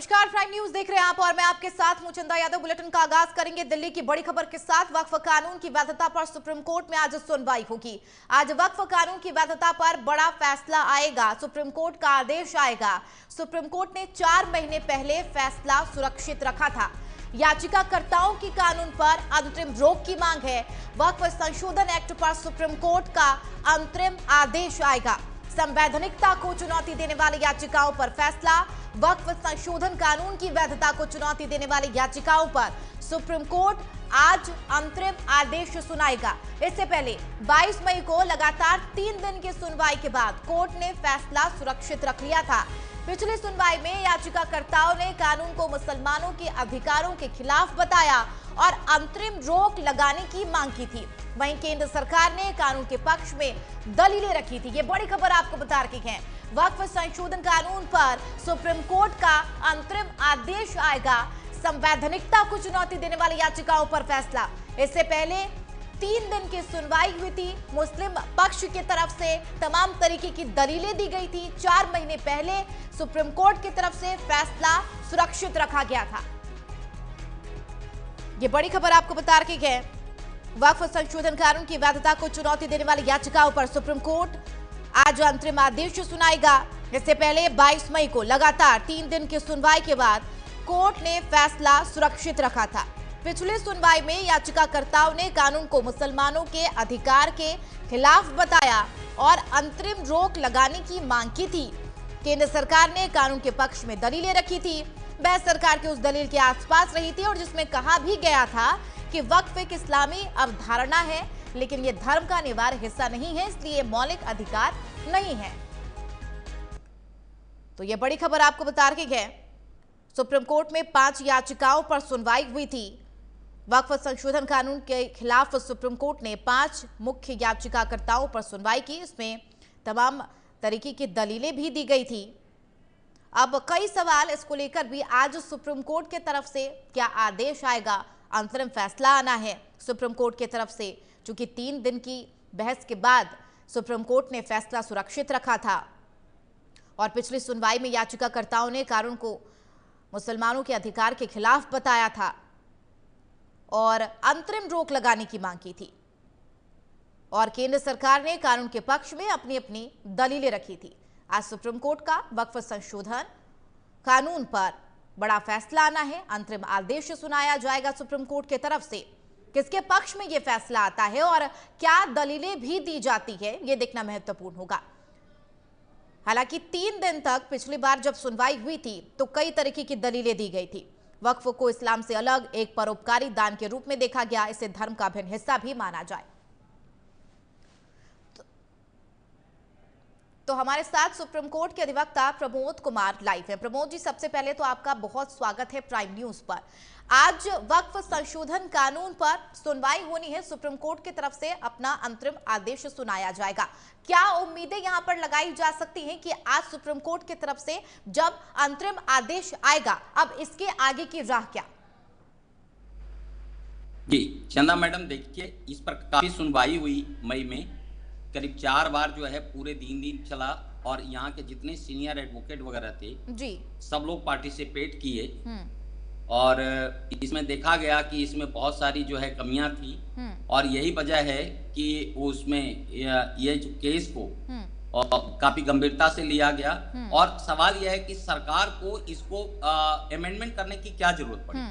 नमस्कार, prime news देख रहे हैं आप और मैं आपके साथ मुचंदा यादव। बुलेटिन का आगाज करेंगे दिल्ली की बड़ी खबर के साथ। वक्फ कानून की वैधता पर सुप्रीम कोर्ट में आज सुनवाई होगी। आज वक्फ कानून की वैधता पर बड़ा फैसला आएगा, सुप्रीम कोर्ट का आदेश आएगा। सुप्रीम कोर्ट ने 4 महीने पहले फैसला सुरक्षित रखा था। याचिकाकर्ताओं की कानून पर अंतरिम रोक की मांग है। वक्फ संशोधन एक्ट पर सुप्रीम कोर्ट का अंतरिम आदेश आएगा। संवैधानिकता को चुनौती देने वाली याचिकाओं पर फैसला। वक्फ संशोधन कानून की वैधता को चुनौती देने वाली याचिकाओं पर सुप्रीम कोर्ट आज अंतरिम आदेश सुनाएगा। इससे पहले 22 मई को लगातार 3 दिन की सुनवाई के बाद कोर्ट ने फैसला सुरक्षित रख लिया था। पिछली सुनवाई में याचिकाकर्ताओं ने कानून को मुसलमानों के अधिकारों के खिलाफ बताया और अंतरिम रोक लगाने की मांग की थी। वहीं केंद्र सरकार ने कानून के पक्ष में दलीलें रखी थी। ये बड़ी खबर आपको बता रही है। वक्फ संशोधन कानून पर सुप्रीम कोर्ट का अंतरिम आदेश आएगा। संवैधानिकता को चुनौती देने वाली याचिकाओं पर फैसला। इससे पहले 3 दिन की सुनवाई हुई थी। मुस्लिम पक्ष की तरफ से तमाम तरीके की दलीलें दी गई थी। 4 महीने पहले सुप्रीम कोर्ट की तरफ से फैसला सुरक्षित रखा गया था। ये बड़ी खबर आपको बता रही है। वक्फ संशोधन कानून की वैधता को चुनौती देने वाली याचिकाओं पर सुप्रीम कोर्ट आज अंतरिम आदेश सुनाएगा। इससे पहले 22 मई को लगातार 3 दिन की सुनवाई के बाद कोर्ट ने फैसला सुरक्षित रखा था। पिछली सुनवाई में याचिकाकर्ताओं ने कानून को मुसलमानों के अधिकार के खिलाफ बताया और अंतरिम रोक लगाने की मांग की थी। केंद्र सरकार ने कानून के पक्ष में दलीलें रखी थी। बहस सरकार की उस दलील के आसपास रही थी और जिसमें कहा भी गया था कि वक्फ एक इस्लामी अवधारणा है, लेकिन यह धर्म का अनिवार्य हिस्सा नहीं है, इसलिए मौलिक अधिकार नहीं है। तो यह बड़ी खबर आपको बता रही है। सुप्रीम कोर्ट में 5 याचिकाओं पर सुनवाई हुई थी। वक्फ संशोधन कानून के खिलाफ सुप्रीम कोर्ट ने 5 मुख्य याचिकाकर्ताओं पर सुनवाई की। इसमें तमाम तरीके की दलीलें भी दी गई थी। अब कई सवाल इसको लेकर भी आज सुप्रीम कोर्ट की तरफ से क्या आदेश आएगा, अंतरिम फैसला आना है सुप्रीम कोर्ट की तरफ से। चूंकि 3 दिन की बहस के बाद सुप्रीम कोर्ट ने फैसला सुरक्षित रखा था और पिछली सुनवाई में याचिकाकर्ताओं ने कानून को मुसलमानों के अधिकार के खिलाफ बताया था और अंतरिम रोक लगाने की मांग की थी और केंद्र सरकार ने कानून के पक्ष में अपनी अपनी दलीलें रखी थी। आज सुप्रीम कोर्ट का वक्फ संशोधन कानून पर बड़ा फैसला आना है। अंतरिम आदेश सुनाया जाएगा सुप्रीम कोर्ट की तरफ से। किसके पक्ष में यह फैसला आता है और क्या दलीलें भी दी जाती है, यह देखना महत्वपूर्ण होगा। हालांकि 3 दिन तक पिछली बार जब सुनवाई हुई थी तो कई तरीके की दलीलें दी गई थी। वक्फ को इस्लाम से अलग एक परोपकारी दान के रूप में देखा गया। इसे धर्म का अभिन्न हिस्सा भी माना जाए। तो हमारे साथ सुप्रीम कोर्ट के अधिवक्ता प्रमोद कुमार लाइव हैं। प्रमोद जी, सबसे पहले तो आपका बहुत स्वागत है प्राइम न्यूज पर। आज वक्फ संशोधन कानून पर सुनवाई होनी है। सुप्रीम कोर्ट की तरफ से अपना अंतरिम आदेश सुनाया जाएगा। क्या उम्मीदें यहां पर लगाई जा सकती हैं कि आज सुप्रीम कोर्ट की तरफ से जब अंतरिम आदेश आएगा, अब इसके आगे की राह क्या? जी चंदा मैडम, देखिए इस पर काफी सुनवाई हुई। मई में करीब 4 बार जो है पूरे 3 दिन चला और यहाँ के जितने सीनियर एडवोकेट वगैरह थे जी सब लोग पार्टिसिपेट किए और इसमें देखा गया कि इसमें बहुत सारी जो है कमियां थी और यही वजह है कि उसमें ये जो केस को काफी गंभीरता से लिया गया और सवाल यह है कि सरकार को इसको अमेंडमेंट करने की क्या जरूरत पड़ी।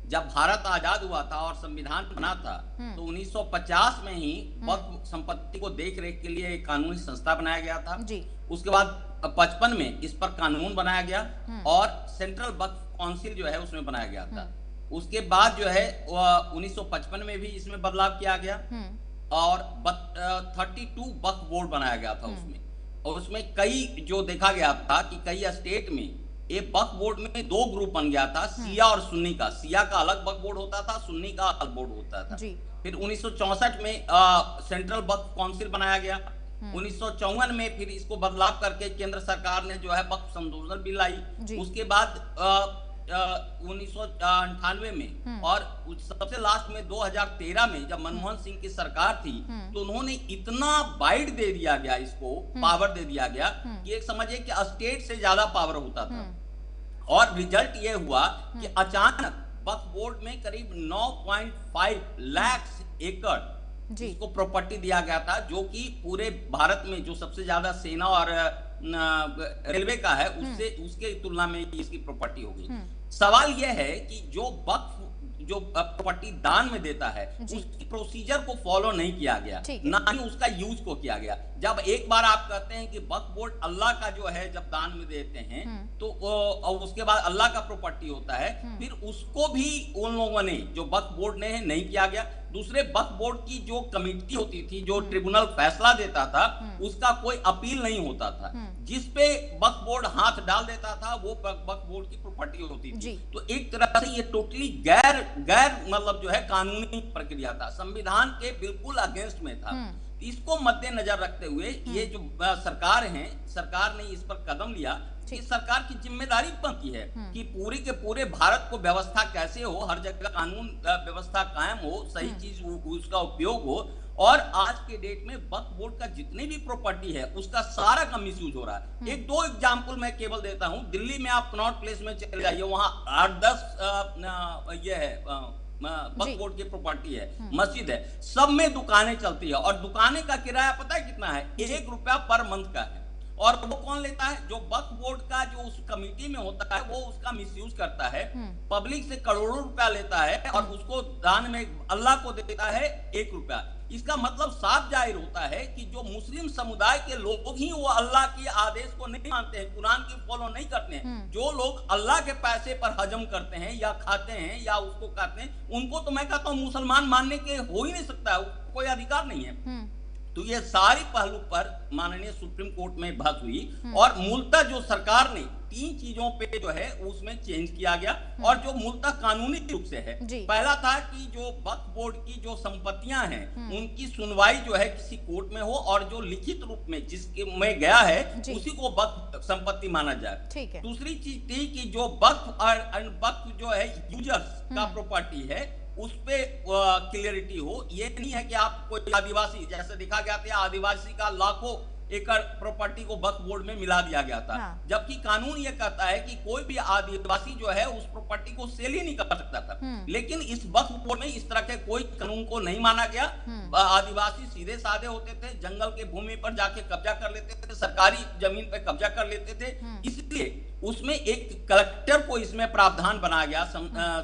जब भारत आजाद हुआ था और संविधान बना था तो 1950 में ही वक्फ संपत्ति को देख रेख के लिए एक कानूनी संस्था बनाया गया था जी। उसके बाद 55 में इस पर कानून बनाया गया और सेंट्रल वक्फ काउंसिल जो है उसमें बनाया गया था। उसके बाद जो है 1955 में भी इसमें बदलाव किया गया और 32 वक्फ बोर्ड बनाया गया था उसमें। और उसमें कई जो देखा गया था कि कई स्टेट में एक वक्फ बोर्ड में 2 ग्रुप बन गया था, शिया और सुन्नी का। शिया का अलग वक्फ बोर्ड होता था, सुन्नी का अलग बोर्ड होता था जी। फिर 1964 में सेंट्रल वक्फ काउंसिल बनाया गया। 1954 में फिर इसको बदलाव करके केंद्र सरकार ने जो है वक्फ संशोधन बिल लाई। उसके बाद 1998 में और सबसे लास्ट में 2013 में जब मनमोहन सिंह की सरकार थी तो उन्होंने इतना वाइड दे दिया गया, इसको पावर दे दिया गया कि एक समझिए कि स्टेट से ज्यादा पावर होता था और रिजल्ट ये हुआ कि अचानक वक्फ बोर्ड में करीब 9.5 लाख एकड़ जिसको प्रॉपर्टी दिया गया था, जो कि पूरे भारत में जो सबसे ज्यादा सेना और रेलवे का है उससे उसके तुलना में इसकी प्रॉपर्टी होगी। सवाल यह है कि जो वक्फ जो प्रॉपर्टी दान में देता है उसकी प्रोसीजर को फॉलो नहीं किया गया, ना ही उसका यूज को किया गया। जब एक बार आप कहते हैं कि वक्फ बोर्ड अल्लाह का जो है जब दान में देते हैं तो उसके बाद अल्लाह का प्रॉपर्टी होता है, फिर उसको भी उन लोगों ने जो वक्फ बोर्ड ने नहीं किया गया। दूसरे वक्फ बोर्ड की जो कमेटी होती थी, जो ट्रिब्यूनल फैसला देता था, उसका कोई अपील नहीं होता था। जिस पे वक्फ बोर्ड हाथ डाल देता था वो वक्फ बोर्ड की प्रॉपर्टी होती थी। तो एक तरह से ये टोटली गैर मतलब जो है कानूनी प्रक्रिया था, संविधान के बिल्कुल अगेंस्ट में था। इसको मद्देनजर रखते हुए ये जो सरकार है, सरकार ने इस पर कदम लिया कि सरकार की जिम्मेदारी बनती है कि पूरी के पूरे भारत को व्यवस्था कैसे हो, हर जगह कानून व्यवस्था कायम हो, सही चीज उसका उपयोग हो। और आज के डेट में वक्फ बोर्ड का जितनी भी प्रॉपर्टी है उसका सारा का मिसयूज हो रहा है। एक दो एग्जांपल मैं केवल देता हूं। दिल्ली में आप कनॉट प्लेस में चले जाइए, वहां 8-10 ये है वक्फ बोर्ड की प्रॉपर्टी है, मस्जिद है, सब में दुकानें चलती है और दुकानें का किराया पता है कितना है? 1 रुपया पर मंथ का है। और वो कौन लेता है? जो वक्फ बोर्ड का जो उस कमेटी में होता है वो उसका मिसयूज करता है, पब्लिक से करोड़ों रुपया लेता है और उसको दान में अल्लाह को देता है 1 रुपया। इसका मतलब साफ जाहिर होता है कि जो मुस्लिम समुदाय के लोग ही वो अल्लाह के आदेश को नहीं मानते हैं, कुरान की फॉलो नहीं करते हैं, जो लोग अल्लाह के पैसे पर हजम करते हैं या खाते हैं या उसको खाते हैं, उनको तो मैं कहता हूँ मुसलमान मानने के हो ही नहीं सकता, कोई अधिकार नहीं है। तो ये सारी पहलू पर माननीय सुप्रीम कोर्ट में बहस हुई और मूलतः जो सरकार ने 3 चीजों पे जो है उसमें चेंज किया गया और जो मूलतः कानूनी रूप से है। पहला था कि जो वक्फ बोर्ड की जो संपत्तियां हैं उनकी सुनवाई जो है किसी कोर्ट में हो और जो लिखित रूप में जिसके में गया है उसी को वक्फ संपत्ति माना जाए। दूसरी चीज थी कि जो वक्फ जो है यूजर्स का प्रॉपर्टी है उस पे क्लियरिटी हो। ये नहीं है कि आप कोई आदिवासी, जैसे देखा गया था आदिवासी का लाखों एकड़ प्रॉपर्टी को वक्फ बोर्ड में मिला दिया गया था, जबकि कानून ये कहता है कि कोई भी आदिवासी जो है उस प्रॉपर्टी को सेल ही नहीं कर सकता था। लेकिन इस वक्फ बोर्ड में इस तरह के कोई कानून को नहीं माना गया। आदिवासी सीधे साधे होते थे, जंगल के भूमि पर जाके कब्जा कर लेते थे, सरकारी जमीन पे कब्जा कर लेते थे। इसलिए उसमें एक कलेक्टर को इसमें प्रावधान बनाया गया,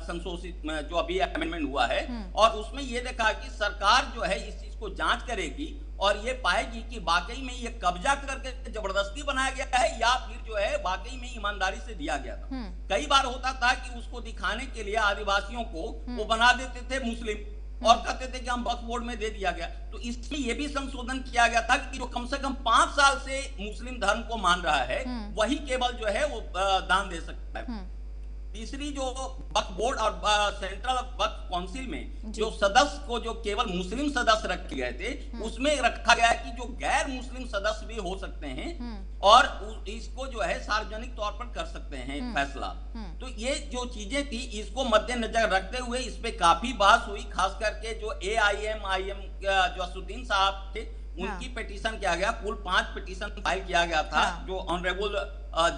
संशोधित जो अभी अमेंडमेंट हुआ है, और उसमें यह देखा कि सरकार जो है इस चीज को जांच करेगी और ये पाएगी कि वाकई में ये कब्जा करके जबरदस्ती बनाया गया है या फिर जो है वाकई में ईमानदारी से दिया गया था। कई बार होता था कि उसको दिखाने के लिए आदिवासियों को वो बना देते थे मुस्लिम और कहते थे कि हम वक्फ बोर्ड में दे दिया गया। तो इसमें यह भी संशोधन किया गया था कि जो कम से कम 5 साल से मुस्लिम धर्म को मान रहा है वही केवल जो है वो दान दे सकता है। तीसरी जो वक्फ बोर्ड और सेंट्रल वक्फ काउंसिल में जो सदस्य को जो केवल मुस्लिम सदस्य रखे गए थे उसमें रखा गया है कि जो गैर मुस्लिम सदस्य भी हो सकते हैं और इसको जो है सार्वजनिक तौर पर कर सकते हैं फैसला। तो ये जो चीजें थी इसको मद्देनजर रखते हुए इस पे काफी बहस हुई, खास करके जो AIM जो असुद्दीन साहब थे उनकी पिटीशन किया गया। कुल 5 पिटीशन फाइल किया गया था जो ऑनरेबल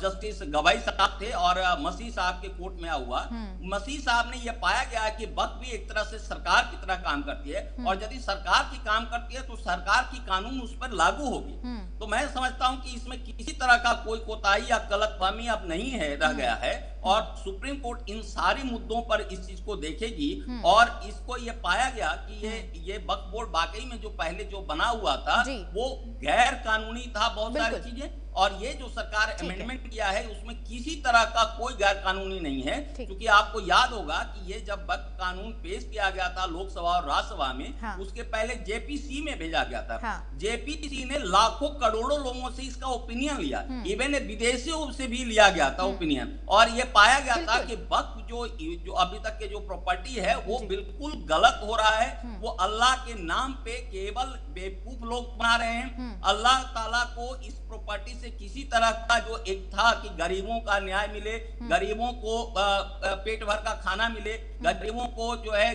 जस्टिस गवाई साहब थे और मसीह साहब के कोर्ट में हुआ। मसीह साहब ने यह पाया गया कि वक्फ भी एक तरह से सरकार की तरह काम करती है और यदि सरकार की काम करती है तो सरकार की कानून उस पर लागू होगी। तो मैं समझता हूं कि इसमें किसी तरह का कोई कोताही या गलतफहमी अब नहीं है रह गया है और सुप्रीम कोर्ट इन सारे मुद्दों पर इस चीज को देखेगी और इसको ये पाया गया कि ये वक्फ बोर्ड वाकई में जो पहले जो बना हुआ था वो गैर कानूनी था बहुत सारी चीजें, और ये जो सरकार अमेंडमेंट किया है उसमें किसी तरह का कोई गैर कानूनी नहीं है। क्योंकि आपको याद होगा कि ये जब वक्फ कानून पेश किया गया था लोकसभा और राज्यसभा में उसके पहले JPC में भेजा गया था। JPC ने लाखों करोड़ों लोगों से इसका ओपिनियन लिया, इवन विदेशियों से भी लिया गया था ओपिनियन, और ये पाया गया था कि वक्फ जो अभी तक के जो प्रॉपर्टी है वो बिल्कुल गलत हो रहा है। वो अल्लाह के नाम पे केवल बेवकूफ लोग बना रहे हैं। अल्लाह ताला को इस प्रॉपर्टी से किसी तरह का जो एक था कि गरीबों का न्याय मिले, गरीबों को पेट भर का खाना मिले, गरीबों को जो है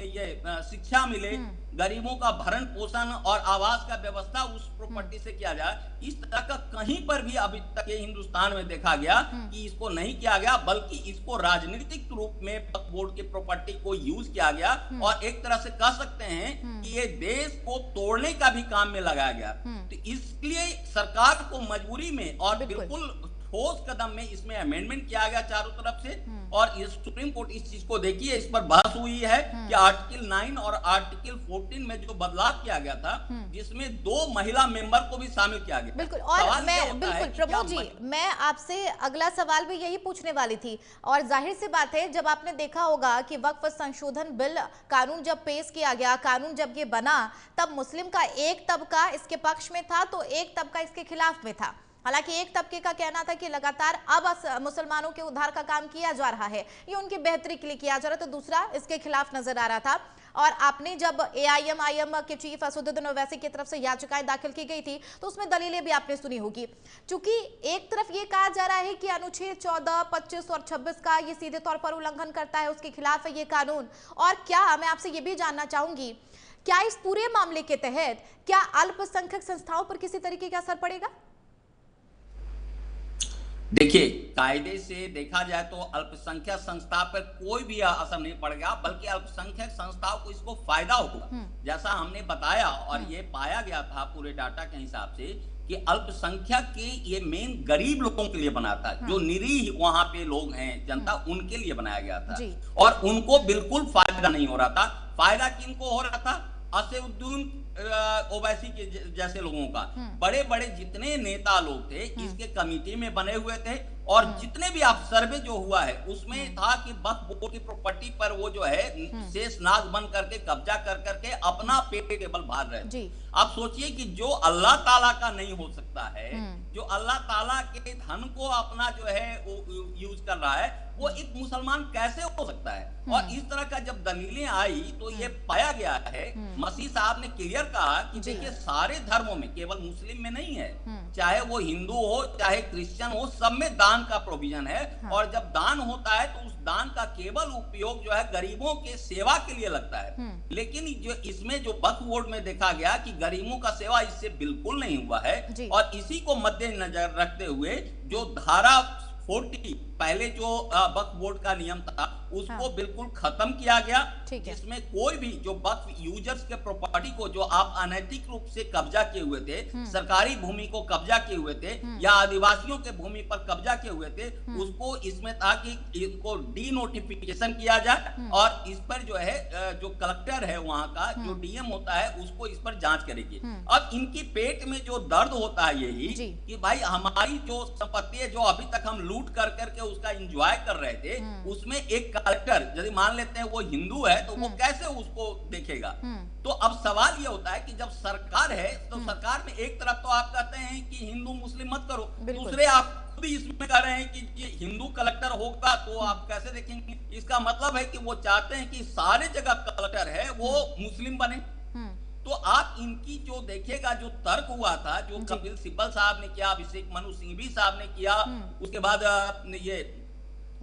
ये शिक्षा मिले, गरीबों का भरण पोषण और आवास का व्यवस्था उस प्रॉपर्टी से किया जाए, इस तरह का कहीं पर भी अभी तक ये हिंदुस्तान में देखा गया कि इसको नहीं किया गया, बल्कि इसको राजनीतिक रूप में वक्फ बोर्ड की प्रॉपर्टी को यूज किया गया और एक तरह से कह सकते हैं कि ये देश को तोड़ने का भी काम में लगाया गया। तो इसलिए सरकार को मजबूरी में और बिल्कुल ठोस कदम में इसमें अमेंडमेंट किया गया चारों तरफ से, और इस सुप्रीम कोर्ट इस चीज को देखिए, इस पर बहस हुई है कि आर्टिकल 9 और आर्टिकल 14 में जो बदलाव किया गया था, जिसमें 2 महिला मेंबर को भी शामिल किया गया। बिल्कुल, और मैं बिल्कुल प्रमोद जी, मैं आपसे अगला सवाल भी यही पूछने वाली थी। और जाहिर सी बात है, जब आपने देखा होगा कि वक्फ संशोधन बिल कानून जब पेश किया गया, कानून जब ये बना, तब मुस्लिम का एक तबका इसके पक्ष में था तो एक तबका इसके खिलाफ में था। हालांकि एक तबके का कहना था कि लगातार अब मुसलमानों के उद्धार का काम किया जा रहा है, ये उनकी बेहतरी के लिए किया जा रहा है, तो दूसरा इसके खिलाफ नजर आ रहा था। और आपने जब AIM के चीफ असदुद्दीन ओवैसी की तरफ से याचिकाएं दाखिल की गई थी, तो उसमें दलीलें भी आपने सुनी होगी। चूंकि एक तरफ ये कहा जा रहा है कि अनुच्छेद 14, 25 और 26 का ये सीधे तौर पर उल्लंघन करता है, उसके खिलाफ है ये कानून। और क्या, मैं आपसे ये भी जानना चाहूंगी, क्या इस पूरे मामले के तहत क्या अल्पसंख्यक संस्थाओं पर किसी तरीके का असर पड़ेगा? देखिए, कायदे से देखा जाए तो अल्पसंख्यक संस्था पर कोई भी असर नहीं पड़ेगा, बल्कि अल्पसंख्यक संस्थाओं को इसको फायदा होगा। जैसा हमने बताया और ये पाया गया था पूरे डाटा के हिसाब से कि अल्पसंख्यक के ये मेन गरीब लोगों के लिए बना था, जो निरीह वहां पे लोग हैं, जनता, उनके लिए बनाया गया था और उनको बिल्कुल फायदा नहीं हो रहा था। फायदा किनको हो रहा था? असदुद्दीन ओवैसी के जैसे लोगों का। बड़े बड़े जितने नेता लोग थे इसके कमेटी में बने हुए थे, और जितने भी आप सर्वे जो हुआ है उसमें था कि वक्फ बोर्ड की प्रॉपर्टी पर वो जो है शेषनाग बन करके कब्जा कर करके अपना पेट केवल भर रहे थे। आप सोचिए कि जो अल्लाह ताला का नहीं हो सकता है, जो अल्लाह ताला के धन को अपना जो है वो यूज कर रहा है, वो एक मुसलमान कैसे हो सकता है? और इस तरह का जब दलीलें आई तो ये पाया गया है, मसीह साहब ने क्लियर कहा कि देखिए सारे धर्मों में, केवल मुस्लिम में नहीं है, चाहे वो हिंदू हो चाहे क्रिश्चियन हो, सब में दान का प्रोविजन है। और जब दान होता है तो उस दान का केवल उपयोग जो है गरीबों के सेवा के लिए लगता है। लेकिन जो इसमें जो वक्फ बोर्ड में देखा गया कि गरीबों का सेवा इससे बिल्कुल नहीं हुआ है, और इसी को मद्देनजर रखते हुए जो धारा 40 पहले जो वक्फ बोर्ड का नियम था उसको बिल्कुल खत्म किया गया, जिसमें कोई भी जो वक्फ यूजर्स के प्रॉपर्टी को जो आप अनैतिक रूप से कब्जा किए हुए थे, सरकारी भूमि को कब्जा किए हुए थे या आदिवासियों के भूमि पर कब्जा किए हुए थे, उसको इसमें था कि इनको डी नोटिफिकेशन किया जाए और इस पर जो है जो कलेक्टर है वहां का, जो DM होता है, उसको इस पर जांच करेगी। अब इनकी पेट में जो दर्द होता है यही कि भाई हमारी जो संपत्ति है, जो अभी तक हम लूट कर करके उसका एंजॉय कर रहे थे, उसमें एक कलेक्टर यदि मान लेते हैं वो हिंदू है तो वो कैसे उसको देखेगा? तो अब सवाल ये होता है कि जब सरकार है तो सरकार में एक तरफ तो आप कहते हैं कि हिंदू मुस्लिम मत करो, दूसरे आप भी इसमें कह रहे हैं कि हिंदू कलेक्टर होगा तो आप कैसे देखेंगे? इसका मतलब है कि वो चाहते हैं कि सारे जगह कलेक्टर है वो मुस्लिम बने। तो आप इनकी जो देखेगा जो तर्क हुआ था, जो कपिल सिब्बल साहब ने किया, अभिषेक मनु सिंघवी साहब ने किया, उसके बाद ये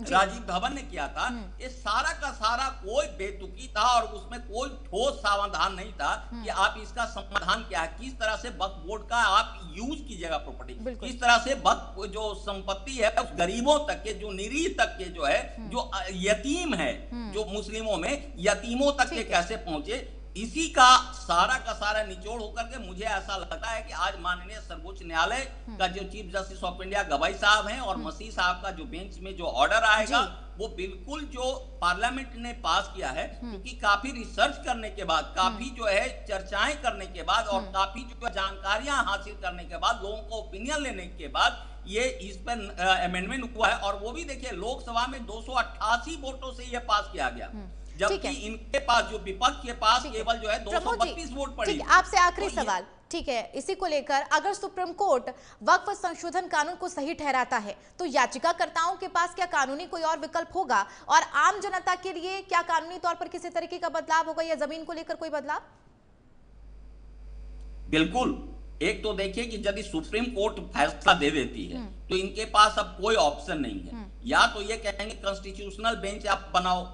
राजीव धवन ने किया था, ये सारा का सारा कोई बेतुकी था और उसमें कोई ठोस समाधान नहीं था कि आप इसका समाधान क्या है, किस तरह से वक्फ बोर्ड का आप यूज कीजिएगा प्रॉपर्टी, किस तरह से वक्फ जो संपत्ति है उस गरीबों तक के, जो निरीह तक के जो है, जो यतीम है, जो मुस्लिमों में यतीमों तक के कैसे पहुंचे, इसी का सारा निचोड़ होकर के मुझे ऐसा लगता है कि आज माननीय सर्वोच्च न्यायालय का जो चीफ जस्टिस ऑफ इंडिया गवाई साहब हैं और मसीह साहब का जो बेंच में जो ऑर्डर आएगा वो बिल्कुल जो पार्लियामेंट ने पास किया है, क्योंकि काफी रिसर्च करने के बाद, काफी जो है चर्चाएं करने के बाद और काफी जो जानकारियां हासिल करने के बाद, लोगों को ओपिनियन लेने के बाद ये इस पर अमेंडमेंट हुआ है। और वो भी देखिए लोकसभा में 288 वोटों से ये पास किया गया, जबकि इनके पास जो विपक्ष के पास केवल जो है 232 वोट पड़े। आपसे आखिरी सवाल, ठीक है, इसी को लेकर अगर सुप्रीम कोर्ट वक्फ संशोधन कानून को सही ठहराता है तो याचिकाकर्ताओं के पास क्या कानूनी कोई और विकल्प होगा, और आम जनता के लिए क्या कानूनी तौर पर किसी तरीके का बदलाव होगा या जमीन को लेकर कोई बदलाव? बिल्कुल। एक तो देखिए कि यदि सुप्रीम कोर्ट फैसला दे देती है तो इनके पास अब कोई ऑप्शन नहीं है, या तो ये कहेंगे कॉन्स्टिट्यूशनल बेंच आप बनाओ,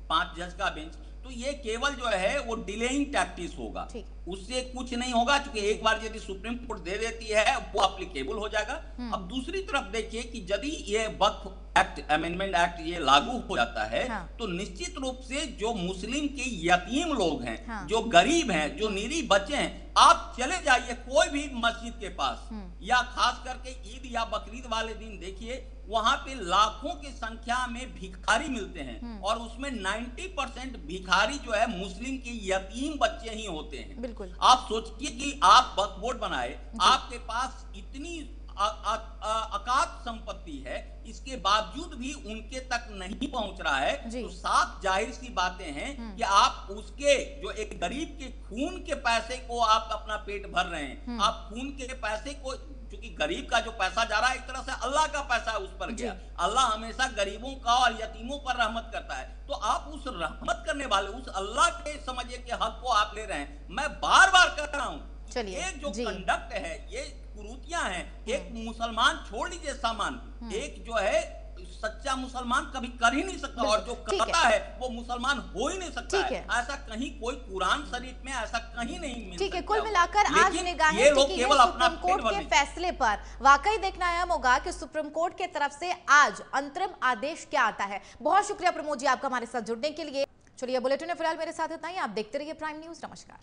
5 जज का बेंच, तो ये केवल जो है वो डिलेइंग टैक्टिस होगा, उससे कुछ नहीं होगा, क्योंकि एक बार यदि सुप्रीम कोर्ट दे देती है वो एप्लीकेबल हो जाएगा। अब दूसरी तरफ देखिए कि यदि ये वक्फ एक्ट, अमेंडमेंट एक्ट ये लागू हो जाता है, तो निश्चित रूप से जो मुस्लिम के यतीम लोग हैं, जो गरीब हैं, जो नीरी बच्चे हैं, आप चले जाइए कोई भी मस्जिद के पास, या खास करके ईद या बकरीद वाले दिन देखिए, वहां पे लाखों की संख्या में भिखारी मिलते हैं, और उसमें 90% भिखारी जो है मुस्लिम के यतीम बच्चे ही होते हैं। बिल्कुल। आप सोचिए कि आप वक्फ बोर्ड बनाए, आपके पास इतनी अकात संपत्ति है, इसके बावजूद भी उनके तक नहीं पहुंच रहा है, तो साफ जाहिर सी बातें हैं कि आप उसके जो एक गरीब के खून के पैसे को आप अपना पेट भर रहे हैं। आप खून के पैसे को, क्योंकि गरीब का जो पैसा जा रहा है एक तरह से अल्लाह का पैसा उस पर गया। अल्लाह हमेशा गरीबों का और यतीमों पर रहमत करता है, तो आप उस रहमत करने वाले उस अल्लाह के समझिए के हक को आप ले रहे हैं। मैं बार बार कह रहा हूं, एक जो कंडक्ट है, ये कुरीतियां हैं। एक मुसलमान छोड़ लीजिए सामान, एक जो है सच्चा मुसलमान कभी कर ही नहीं सकता, और जो करता है वो मुसलमान हो ही नहीं सकता है। ऐसा कहीं कोई कुरान शरीफ में ऐसा कहीं नहीं मिलता। ठीक है, कुल मिलाकर आज निगाहें टिकी हैं सुप्रीम कोर्ट के फैसले पर। वाकई देखना अहम होगा कि सुप्रीम कोर्ट के तरफ से आज अंतरिम आदेश क्या आता है। बहुत शुक्रिया प्रमोद जी आपका हमारे साथ जुड़ने के लिए। चलिए बुलेटिन में फिलहाल मेरे साथ इतना ही। आप देखते रहिए प्राइम न्यूज। नमस्कार।